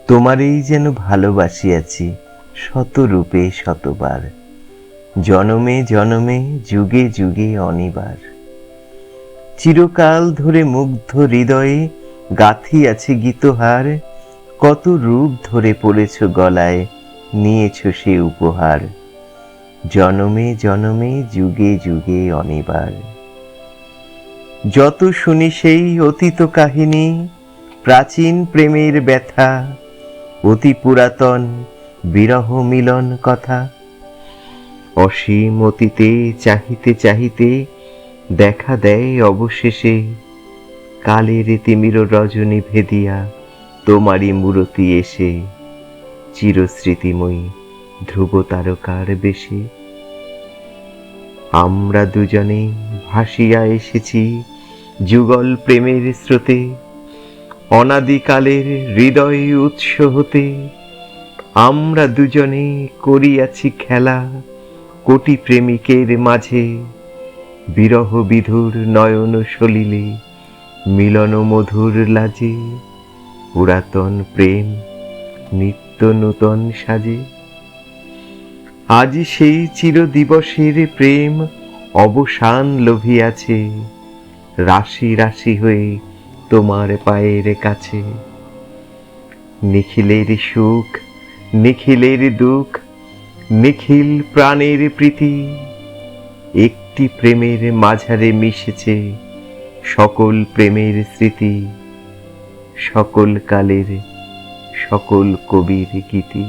তোমারই যেন ভালোবাসিয়াছি শত রূপে শতবার, জনমে জনমে যুগে যুগে অনিবার। চিরকাল ধরে মুগ্ধ হৃদয়ে গাথিয়াছে গীতহার, কত রূপ ধরে পড়েছ গলায়, নিয়েছ সে উপহার। জনমে জনমে যুগে যুগে অনিবার। যত শুনি সেই অতীত কাহিনী, প্রাচীন প্রেমের ব্যথা, অতি পুরাতন বিরহ মিলন কথা। অসীম অতীতে চাহিতে চাহিতে দেখা দেয় অবশেষে, কালের তিমির রজনী ভেদিয়া তোমারই মূরতি এসে, চিরস্মৃতিময়ী ধ্রুব তারকার বেশে। আমরা দুজনে ভাসিয়া এসেছি যুগল প্রেমের স্রোতে, অনাদিকালের হৃদয় উৎস হতে। আমরা দুজনে করিয়াছি খেলা কোটি প্রেমিকের মাঝে, বিরহ বিধুর নয়ন সলিলে মিলন মধুর লাজে। পুরাতন প্রেম নিত্য নূতন সাজে। আজ সেই চির দিবসের প্রেম অবসান লোভিয়াছে, রাশি রাশি হয়ে তোমার পায়ের কাছে। নিখিলের সুখ নিখিলের দুঃখ, নিখিল প্রাণের প্রীতি, একটি প্রেমের মাঝারে মিশেছে সকল প্রেমের স্মৃতি, সকল কালের সকল কবির গীতি।